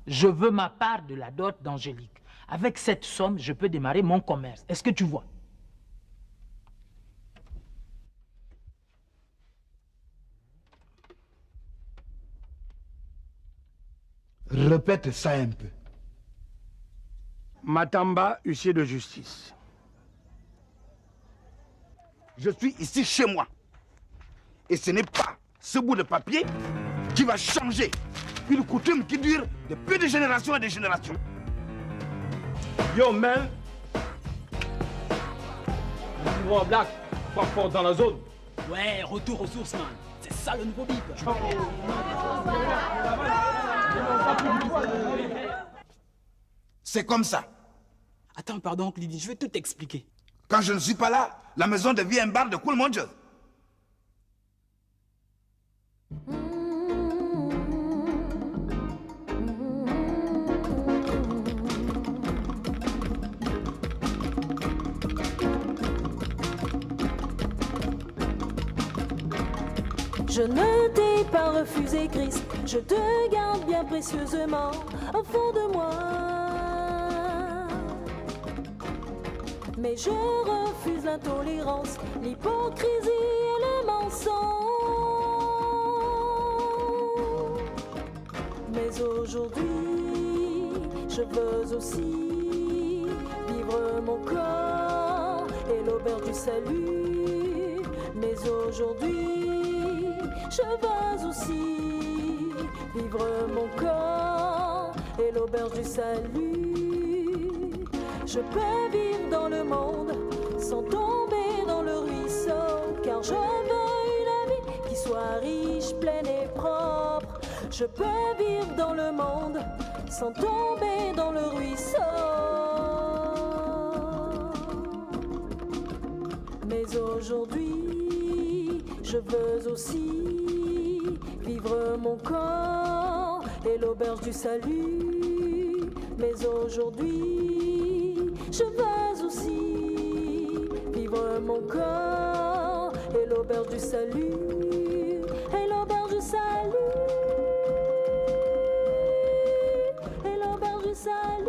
Je veux ma part de la dot d'Angélique. Avec cette somme, je peux démarrer mon commerce. Est-ce que tu vois? Répète ça un peu. Matamba, huissier de justice. Je suis ici chez moi. Et ce n'est pas ce bout de papier qui va changer une coutume qui dure depuis des générations et des générations. Yo, man! Niveau en black, pas fort dans la zone. Ouais, retour aux sources, man. C'est ça le nouveau bip. C'est comme ça. Attends, pardon, Lydie, je vais tout expliquer. Quand je ne suis pas là, la maison devient un bar de cool monde. Je ne t'ai pas refusé, Christ, je te garde bien précieusement au fond de moi. Mais je refuse l'intolérance, l'hypocrisie et le mensonge. Mais aujourd'hui, je veux aussi vivre mon corps et l'auberge du salut. Mais aujourd'hui, je veux aussi vivre mon corps et l'auberge du salut. Je peux vivre dans le monde sans tomber dans le ruisseau, car je veux une vie qui soit riche, pleine et propre. Je peux vivre dans le monde sans tomber dans le ruisseau. Mais aujourd'hui, je veux aussi vivre mon corps et l'auberge du salut. Mais aujourd'hui, je veux aussi vivre mon corps et l'auberge du salut. Et l'auberge du salut. Et l'auberge du salut.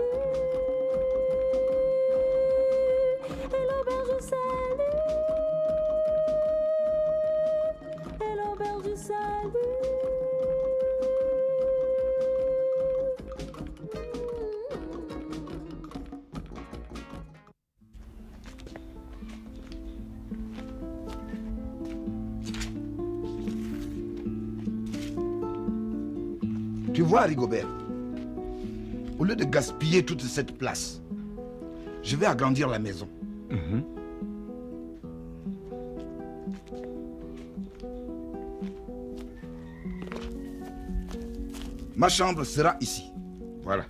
Et l'auberge du salut. Et l'auberge du salut. Tu vois, Rigobert, au lieu de gaspiller toute cette place, je vais agrandir la maison. Ma chambre sera ici. Voilà.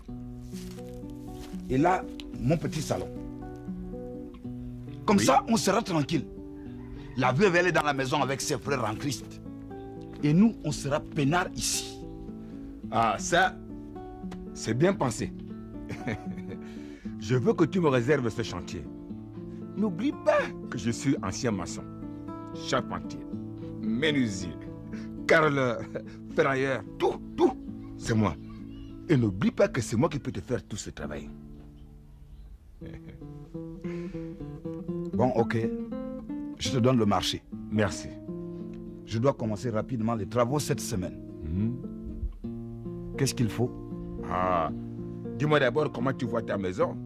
Et là, mon petit salon. Comme ça, on sera tranquille. La veuve, elle est dans la maison avec ses frères en Christ. Et nous, on sera peinards ici. Ah, ça, c'est bien pensé. Je veux que tu me réserves ce chantier. N'oublie pas que je suis ancien maçon, charpentier, menuisier, carreleur, ferrailleur, tout, c'est moi. Et n'oublie pas que c'est moi qui peux te faire tout ce travail. Bon, ok. Je te donne le marché. Merci. Je dois commencer rapidement les travaux cette semaine. Qu'est-ce qu'il faut? Ah, dis-moi d'abord comment tu vois ta maison.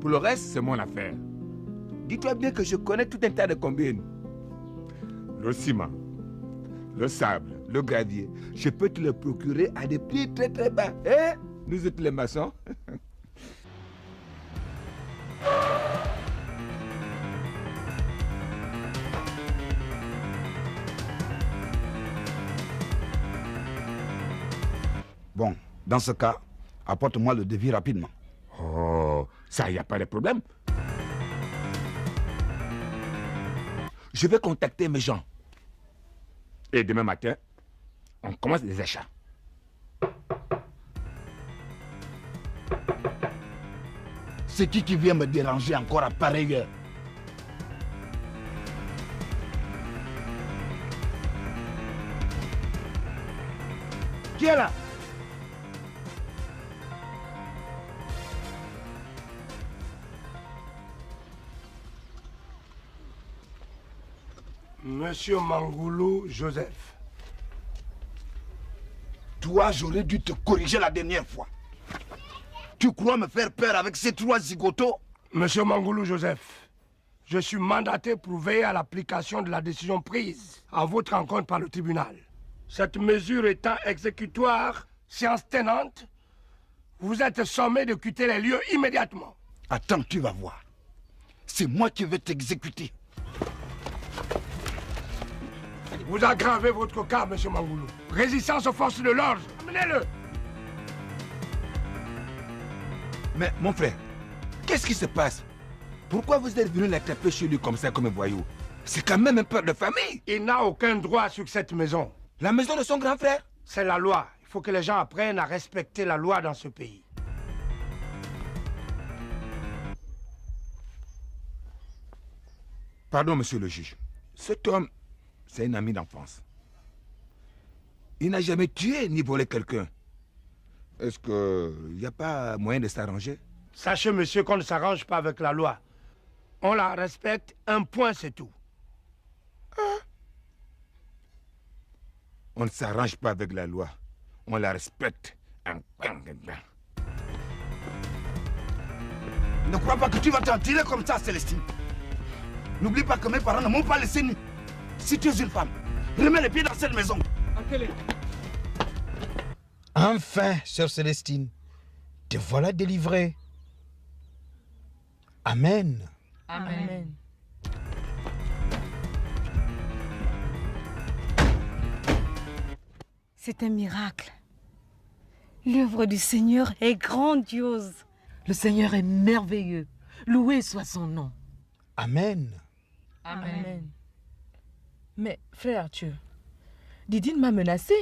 Pour le reste, c'est mon affaire. Dis-toi bien que je connais tout un tas de combines. Le ciment, le sable, le gravier, je peux te le procurer à des prix très très bas. Hein? Nous autres les maçons. Bon, dans ce cas, apporte-moi le devis rapidement. Oh, ça, il n'y a pas de problème. Je vais contacter mes gens. Et demain matin, on commence les achats. C'est qui vient me déranger encore à pareille heure? Qui est là? Monsieur Mangoulou Joseph. Toi, j'aurais dû te corriger la dernière fois. Tu crois me faire peur avec ces 3 zigotos? Monsieur Mangoulou Joseph, je suis mandaté pour veiller à l'application de la décision prise à votre rencontre par le tribunal. Cette mesure étant exécutoire, séance tenante, vous êtes sommé de quitter les lieux immédiatement. Attends, tu vas voir. C'est moi qui vais t'exécuter. Vous aggravez votre cas, monsieur Mangoulou. Résistance aux forces de l'ordre. Amenez-le. Mais mon frère, qu'est-ce qui se passe? Pourquoi vous êtes venu l'attraper chez lui comme ça, comme un voyou? C'est quand même un père de famille. Il n'a aucun droit sur cette maison. La maison de son grand frère? C'est la loi. Il faut que les gens apprennent à respecter la loi dans ce pays. Pardon, monsieur le juge. Cet homme, c'est un ami d'enfance. Il n'a jamais tué ni volé quelqu'un. Est-ce qu'il n'y a pas moyen de s'arranger? Sachez, monsieur, qu'on ne s'arrange pas avec la loi. On la respecte, un point, c'est tout. On ne s'arrange pas avec la loi. On la respecte. Ne crois pas que tu vas t'en tirer comme ça, Célestine. N'oublie pas que mes parents ne m'ont pas laissé nu. Si tu es une femme, remets les pieds dans cette maison. Enfin, sœur Célestine, te voilà délivrée. Amen. Amen. C'est un miracle. L'œuvre du Seigneur est grandiose. Le Seigneur est merveilleux. Loué soit son nom. Amen. Amen. Mais, frère Arthur, Didine m'a menacé.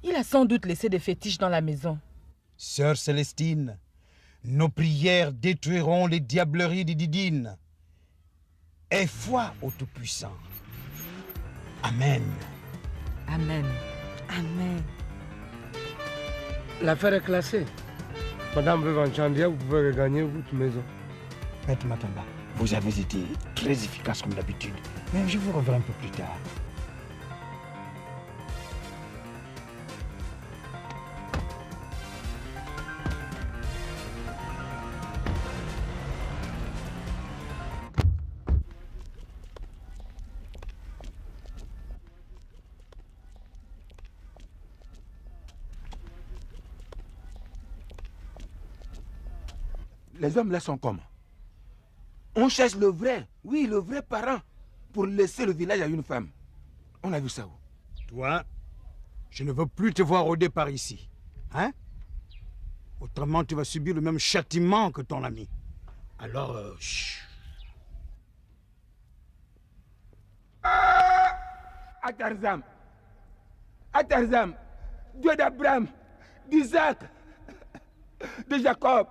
Il a sans doute laissé des fétiches dans la maison. Sœur Célestine, nos prières détruiront les diableries de Didine. Aie foi au Tout-Puissant. Amen. Amen. Amen. L'affaire est classée. Madame veut Vanchandia, vous pouvez regagner votre maison. Maître Matamba, vous avez été très efficace comme d'habitude. Mais je vous reverrai un peu plus tard. Les hommes là sont comme? On cherche le vrai, oui, le vrai parent, pour laisser le village à une femme. On a vu ça où? Toi, je ne veux plus te voir au départ ici. Hein? Autrement, tu vas subir le même châtiment que ton ami. Alors, chut. Atarzam, Atarzam, Dieu d'Abraham, d'Isaac, de Jacob,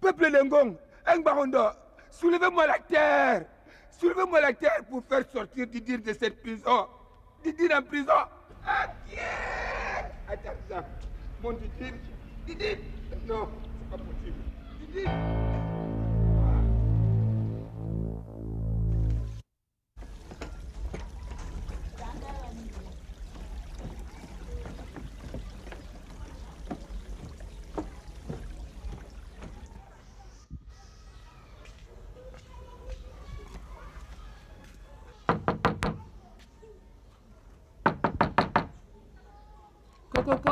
peuple Lengong, Ngbarondo, soulevez-moi la terre pour faire sortir Didine de cette prison. Didine en prison. Atarzam, mon Didine, Didine, non, c'est pas possible. Didine. Coco?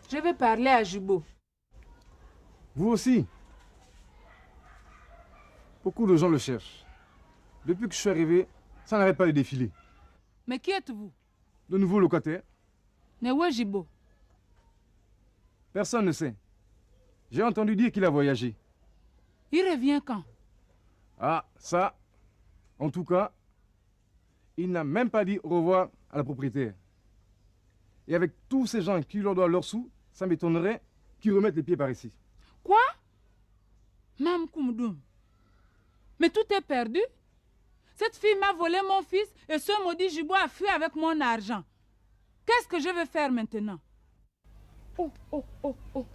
Je vais parler à Jubo. Vous aussi. Beaucoup de gens le cherchent. Depuis que je suis arrivé, ça n'arrête pas de défiler. Mais qui êtes-vous? De nouveaux locataires. Mais où est Jibo? Personne ne sait. J'ai entendu dire qu'il a voyagé. Il revient quand? Ah, ça, en tout cas, il n'a même pas dit au revoir à la propriétaire. Et avec tous ces gens qui leur doivent leurs sous, ça m'étonnerait qu'ils remettent les pieds par ici. Quoi? Mam Koumdoum. Mais tout est perdu? Cette fille m'a volé mon fils et ce maudit Jibo a fui avec mon argent. Qu'est-ce que je vais faire maintenant? Oh, oh, oh, oh.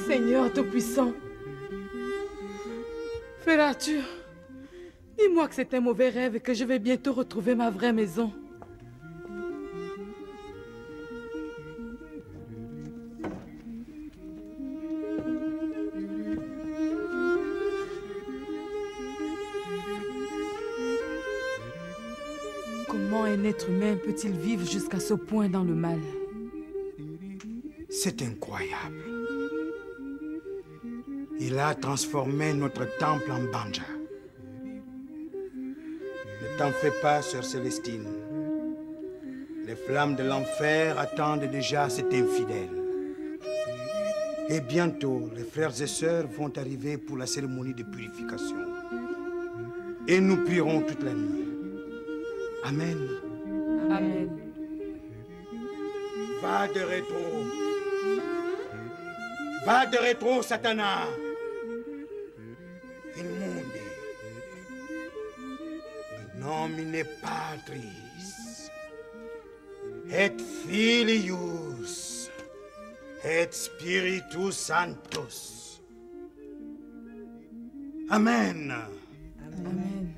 Seigneur Tout-Puissant, Frère Arthur, dis-moi que c'est un mauvais rêve et que je vais bientôt retrouver ma vraie maison. Comment un être humain peut-il vivre jusqu'à ce point dans le mal? C'est incroyable. Il a transformé notre temple en banja. Ne t'en fais pas, sœur Célestine. Les flammes de l'enfer attendent déjà cet infidèle. Et bientôt, les frères et sœurs vont arriver pour la cérémonie de purification. Et nous prierons toute la nuit. Amen. Amen. Va de rétro. Va de rétro, Satana. In mundi. In nomine Patris. Et Filius. Et Spiritus Sanctus. Amen. Amen.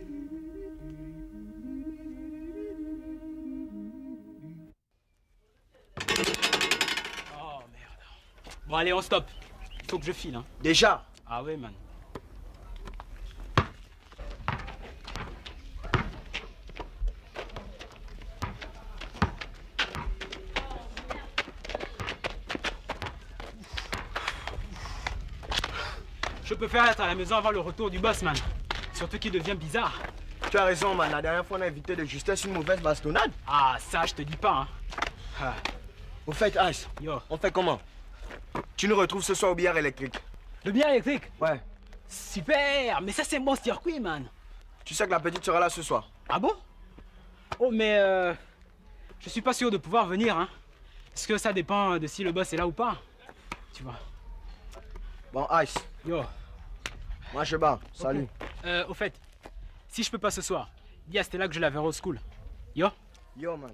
Oh merde. Bon allez, on stoppe. Il faut que je file, hein. Déjà? Ah ouais, man. Je peux faire être à la maison avant le retour du boss, man. Surtout qu'il devient bizarre. Tu as raison, man. La dernière fois, on a évité de justesse une mauvaise bastonnade. Ah, ça, je te dis pas, hein. Ah. Au fait, Ice, Yo. on fait comment? Tu nous retrouves ce soir au billard électrique. Le billard électrique? Ouais. Super. Mais ça, c'est mon circuit, man. Tu sais que la petite sera là ce soir. Ah bon? Oh, mais je suis pas sûr de pouvoir venir, hein. Parce que ça dépend de si le boss est là ou pas. Tu vois. Bon, Ice. Yo. Moi, je barre. Salut. Au fait, si je peux pas ce soir, dis à Stella que je la verrai au school. Yo. Yo, man.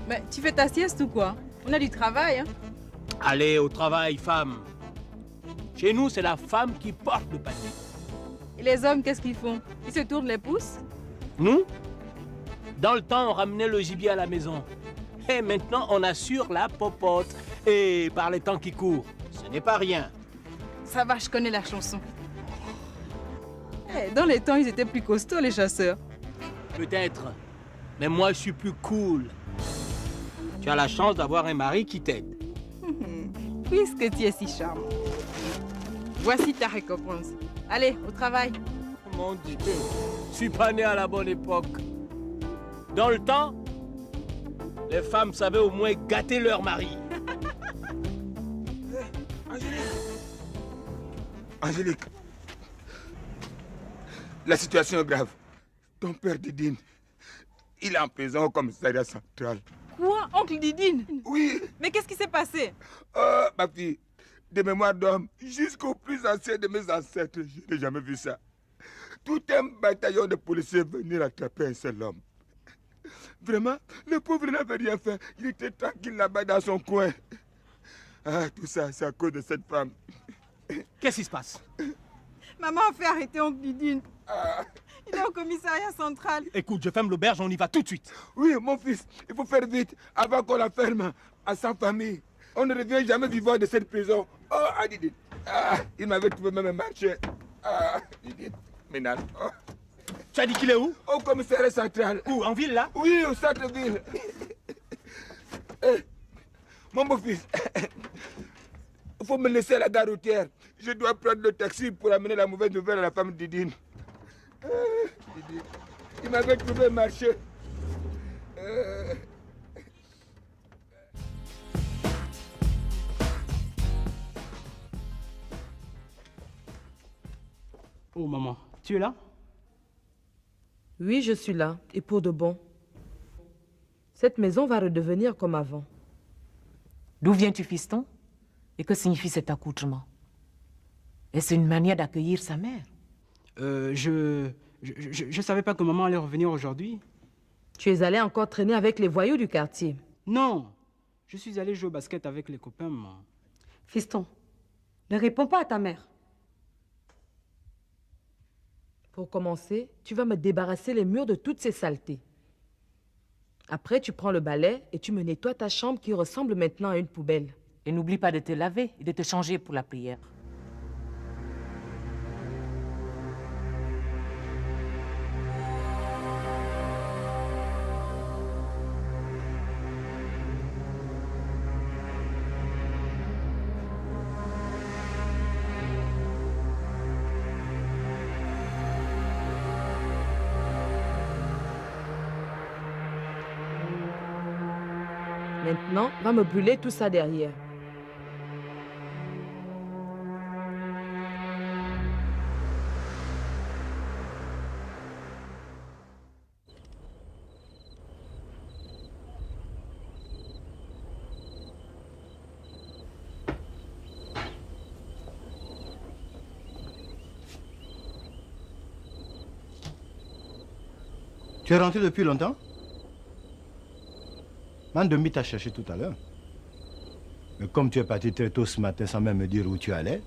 Mais tu fais ta sieste ou quoi? On a du travail, hein? Allez au travail, femme. Chez nous, c'est la femme qui porte le panier. Et les hommes, qu'est-ce qu'ils font? Ils se tournent les pouces? Nous, dans le temps, on ramenait le gibier à la maison. Et maintenant, on assure la popote. Et par les temps qui courent, ce n'est pas rien. Ça va, je connais la chanson. Dans les temps, ils étaient plus costauds, les chasseurs. Peut-être. Mais moi, je suis plus cool. Tu as la chance d'avoir un mari qui t'aide. Puisque tu es si charmant. Voici ta récompense. Allez, au travail. Mon Dieu, je suis pas né à la bonne époque. Dans le temps, les femmes savaient au moins gâter leur mari. Angélique, la situation est grave. Ton père Didine, il est en prison au commissariat central. Quoi, oncle Didine? Oui. Mais qu'est-ce qui s'est passé? Ma fille, de mémoire d'homme jusqu'au plus ancien de mes ancêtres, je n'ai jamais vu ça. Tout un bataillon de policiers venir attraper un seul homme. Vraiment, le pauvre n'avait rien fait. Il était tranquille là-bas dans son coin. Ah, tout ça, c'est à cause de cette femme. Qu'est-ce qui se passe? Maman a fait arrêter oncle Didine. Il est au commissariat central. Écoute, je ferme l'auberge, on y va tout de suite. Oui, mon fils, il faut faire vite avant qu'on la ferme à sa famille. On ne revient jamais vivant de cette prison. Oh, Didine. Il m'avait trouvé même un marché. Didine, Ménal. Oh. Tu as dit qu'il est où? Au commissariat central. Où? En ville, là? Oui, au centre-ville. Mon beau-fils, il faut me laisser à la gare routière. Je dois prendre le taxi pour amener la mauvaise nouvelle à la femme Didine. Didine, il m'avait trouvé un marché. Oh, maman, tu es là? Oui, je suis là, et pour de bon. Cette maison va redevenir comme avant. D'où viens-tu, fiston? Et que signifie cet accoutrement? Est-ce une manière d'accueillir sa mère? Je savais pas que maman allait revenir aujourd'hui. Tu es allé encore traîner avec les voyous du quartier? Non, je suis allé jouer au basket avec les copains, moi. Fiston, ne réponds pas à ta mère. Pour commencer, tu vas me débarrasser les murs de toutes ces saletés. Après, tu prends le balai et tu me nettoies ta chambre qui ressemble maintenant à une poubelle. Et n'oublie pas de te laver et de te changer pour la prière. Maintenant, va me brûler tout ça derrière. Tu es rentré depuis longtemps? Mandemi t'a cherché tout à l'heure. Mais comme tu es parti très tôt ce matin sans même me dire où tu allais.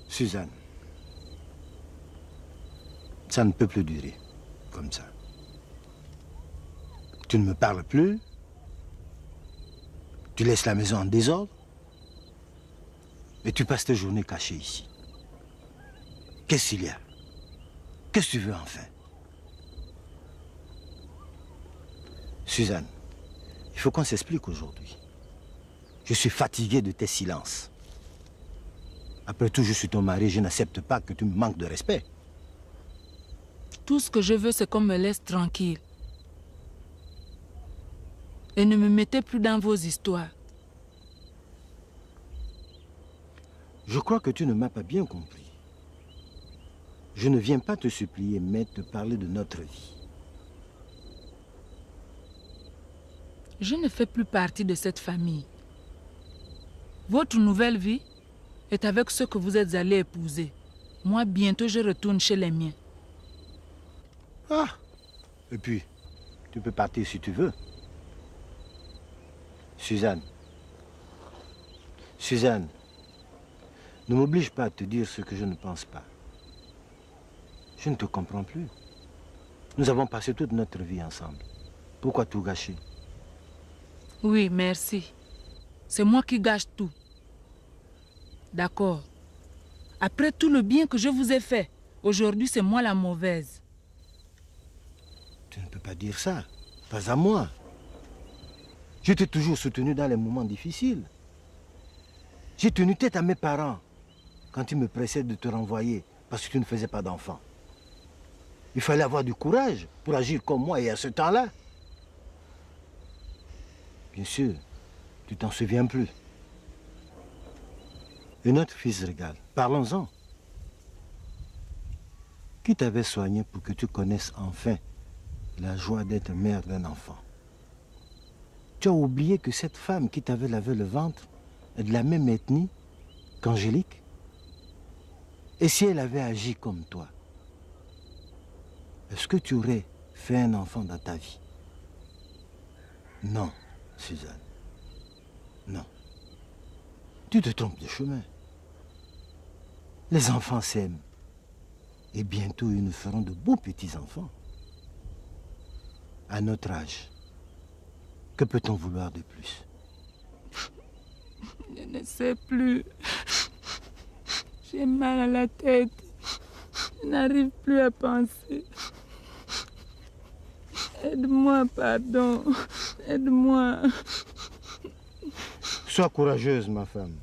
Suzanne, ça ne peut plus durer comme ça. Tu ne me parles plus. Tu laisses la maison en désordre. Et tu passes tes journées cachées ici. Qu'est-ce qu'il y a? Qu'est-ce que tu veux enfin? Suzanne, il faut qu'on s'explique aujourd'hui. Je suis fatigué de tes silences. Après tout, je suis ton mari, je n'accepte pas que tu me manques de respect. Tout ce que je veux, c'est qu'on me laisse tranquille. Et ne me mettez plus dans vos histoires. Je crois que tu ne m'as pas bien compris. Je ne viens pas te supplier, mais te parler de notre vie. Je ne fais plus partie de cette famille. Votre nouvelle vie est avec ceux que vous êtes allés épouser. Moi, bientôt, je retourne chez les miens. Ah. Et puis, tu peux partir si tu veux. Suzanne, ne m'oblige pas à te dire ce que je ne pense pas. Je ne te comprends plus. Nous avons passé toute notre vie ensemble. Pourquoi tout gâcher? Oui, merci. C'est moi qui gâche tout. D'accord. Après tout le bien que je vous ai fait, aujourd'hui, c'est moi la mauvaise. Tu ne peux pas dire ça. Pas à moi. Je t'ai toujours soutenu dans les moments difficiles. J'ai tenu tête à mes parents quand ils me pressaient de te renvoyer parce que tu ne faisais pas d'enfant. Il fallait avoir du courage pour agir comme moi et à ce temps-là. Bien sûr, tu t'en souviens plus. Et notre fils Régal, parlons-en. Qui t'avait soigné pour que tu connaisses enfin la joie d'être mère d'un enfant? Tu as oublié que cette femme qui t'avait lavé le ventre est de la même ethnie qu'Angélique? Et si elle avait agi comme toi, est-ce que tu aurais fait un enfant dans ta vie? Non, Suzanne. Non. Tu te trompes de chemin. Les enfants s'aiment. Et bientôt, ils nous feront de beaux petits-enfants. À notre âge, que peut-on vouloir de plus? Je ne sais plus. J'ai mal à la tête. Je n'arrive plus à penser. Aide-moi, pardon. Aide-moi. Sois courageuse, ma femme.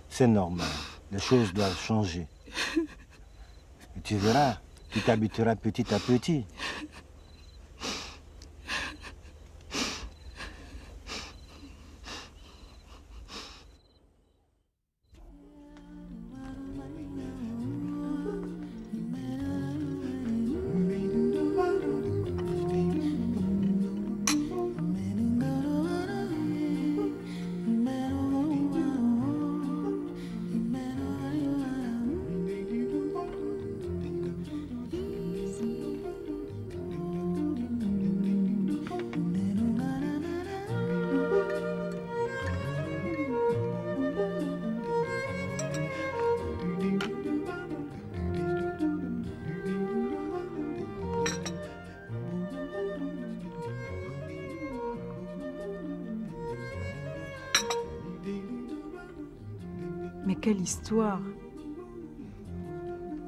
C'est normal. Les choses doivent changer. Et tu verras, tu t'habitueras petit à petit. Mais quelle histoire!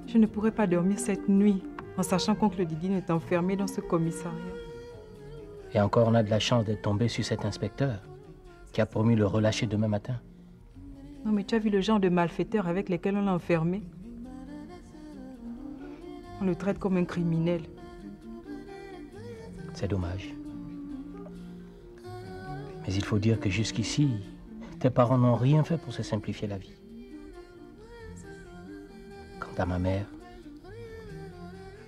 Je ne pourrais pas dormir cette nuit en sachant qu'oncle Didine est enfermé dans ce commissariat. Et encore, on a de la chance d'être tombé sur cet inspecteur qui a promis le relâcher demain matin. Non, mais tu as vu le genre de malfaiteurs avec lesquels on l'a enfermé? On le traite comme un criminel. C'est dommage. Mais il faut dire que jusqu'ici, tes parents n'ont rien fait pour se simplifier la vie. Quant à ma mère,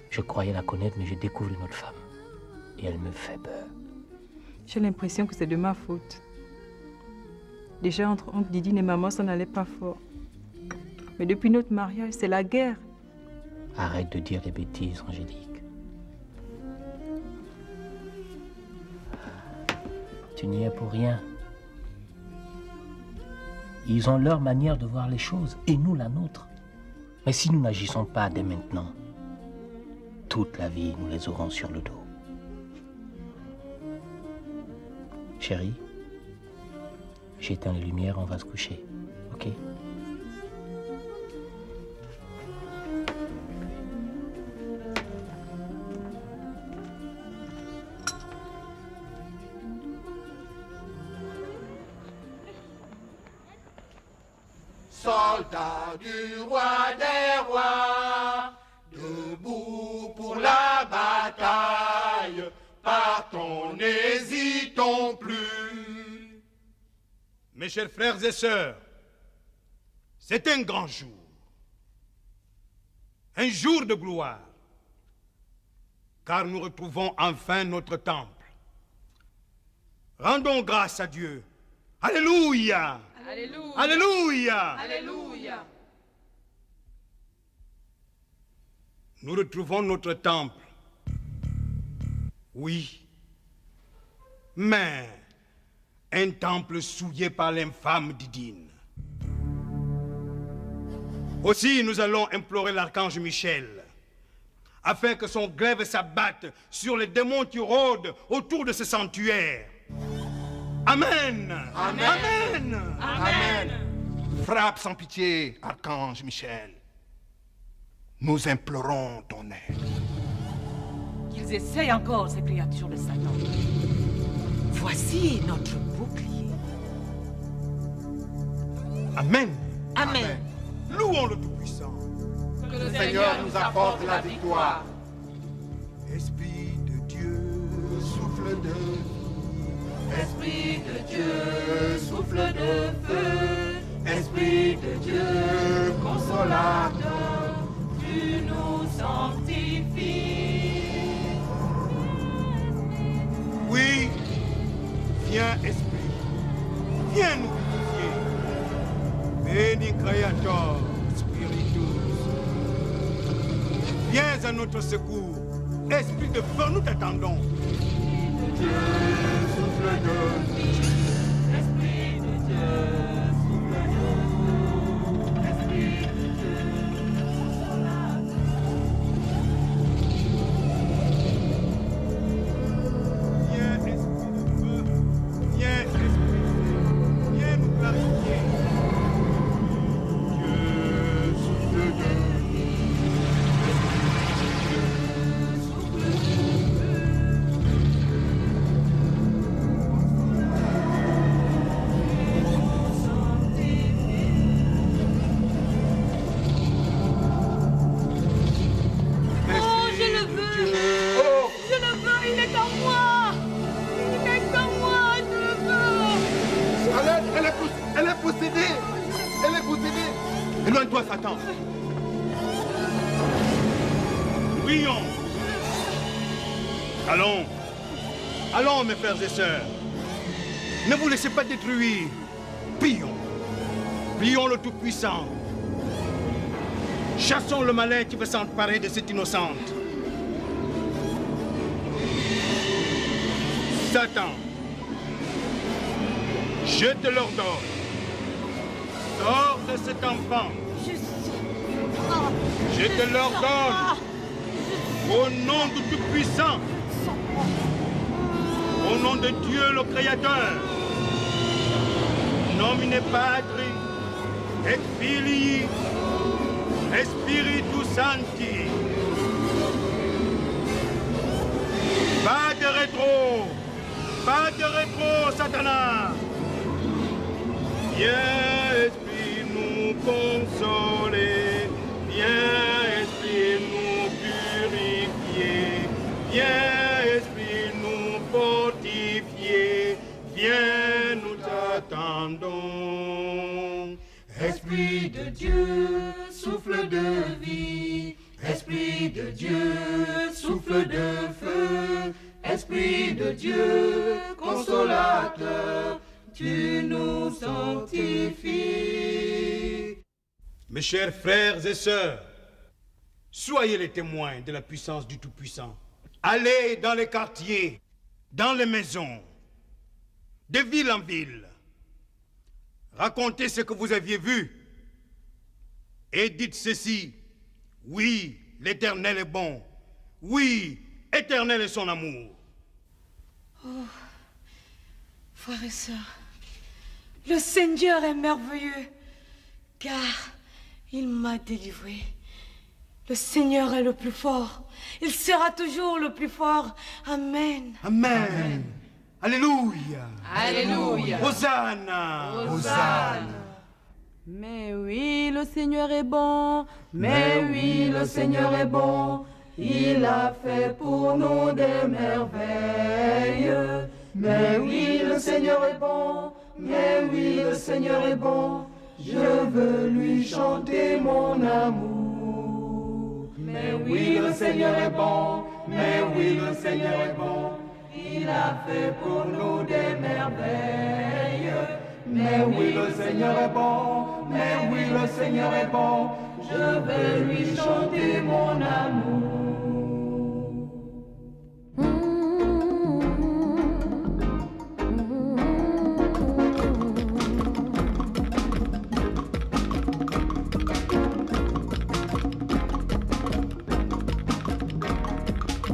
je croyais la connaître, mais je découvre une autre femme. Et elle me fait peur. J'ai l'impression que c'est de ma faute. Déjà, entre oncle Didine et maman, ça n'allait pas fort. Mais depuis notre mariage, c'est la guerre. Arrête de dire des bêtises, Angélique. Tu n'y es pour rien. Ils ont leur manière de voir les choses et nous la nôtre. Mais si nous n'agissons pas dès maintenant, toute la vie, nous les aurons sur le dos. Chérie, j'éteins les lumières, on va se coucher, ok? Soldats du roi des rois, debout pour la bataille, partons, n'hésitons plus. Mes chers frères et sœurs, c'est un grand jour, un jour de gloire, car nous retrouvons enfin notre temple. Rendons grâce à Dieu Alléluia. Alléluia. Alléluia. Alléluia. Nous retrouvons notre temple. Oui. Mais un temple souillé par l'infâme Didine. Aussi, nous allons implorer l'archange Michel, afin que son glaive s'abatte sur les démons qui rôdent autour de ce sanctuaire. Amen. Amen. Amen. Amen. Frappe sans pitié, archange Michel. Nous implorons ton aide. Qu'ils essayent encore, ces créatures de Satan. Voici notre bouclier. Amen. Amen. Louons le Tout-Puissant. Que le Seigneur nous apporte la victoire. Esprit de Dieu, souffle de vie. Esprit de Dieu, souffle de feu. Esprit de Dieu, consolateur, tu nous sanctifies. Oui, viens Esprit, viens nous vivifier. Béni Créateur, Spiritus, viens à notre secours. Esprit de feu, nous t'attendons. Dieu, souffle de vie. Esprit de Dieu, souffle de feu. Esprit de Dieu, consolateur. Viens Esprit de feu, viens Esprit, viens nous clarifier. Dieu, souffle de vie. Éloigne-toi, Satan. Prions. Allons. Allons, mes frères et sœurs. Ne vous laissez pas détruire. Prions. Prions le Tout-Puissant. Chassons le malin qui veut s'emparer de cette innocente. Satan, je te l'ordonne. Sors de cet enfant. Je te l'ordonne. Au nom du Tout-Puissant. Au nom de Dieu le Créateur. Nomine Patri et Filii et Spiritus Sancti. Pas de rétro. Pas de rétro, Satanas. Viens, Esprit, nous consoler. Viens, Esprit, nous purifier. Viens, Esprit, nous fortifier. Viens, nous t'attendons. Esprit de Dieu, souffle de vie. Esprit de Dieu, souffle de feu. Esprit de Dieu, consolateur, tu nous sanctifies. Mes chers frères et sœurs, soyez les témoins de la puissance du Tout-Puissant. Allez dans les quartiers, dans les maisons, de ville en ville. Racontez ce que vous aviez vu et dites ceci. Oui, l'Éternel est bon. Oui, éternel est son amour. Oh, frères et sœurs, le Seigneur est merveilleux, car il m'a délivré. Le Seigneur est le plus fort. Il sera toujours le plus fort. Amen. Amen. Alléluia. Alléluia. Hosanna. Hosanna. Mais oui, le Seigneur est bon. Mais oui, le Seigneur est bon. Il a fait pour nous des merveilles. Mais oui, le Seigneur est bon. Mais oui, le Seigneur est bon. Je veux lui chanter mon amour. Mais oui, le Seigneur est bon. Mais oui, le Seigneur est bon. Il a fait pour nous des merveilles. Mais oui, le Seigneur est bon, mais oui, le Seigneur est bon. Je vais lui chanter mon amour.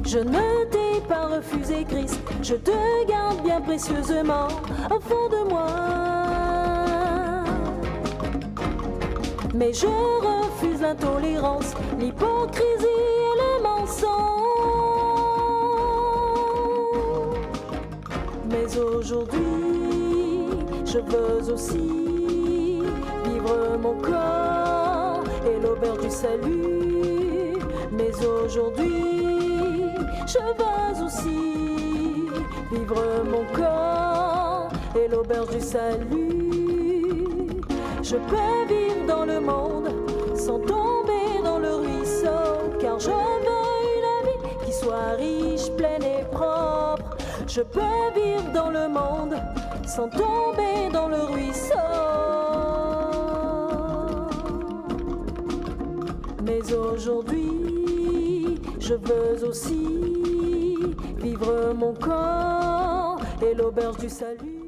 Je ne t'ai pas refusé, Christ, je te garde bien précieusement au fond de moi. Mais je refuse l'intolérance, l'hypocrisie et le mensonge. Mais aujourd'hui, je veux aussi vivre mon corps et l'auberge du salut. Mais aujourd'hui, je veux aussi vivre mon corps et l'auberge du salut. Je peux vivre dans le monde sans tomber dans le ruisseau, car je veux une vie qui soit riche, pleine et propre. Je peux vivre dans le monde sans tomber dans le ruisseau. Mais aujourd'hui, je veux aussi vivre mon corps et l'auberge du salut.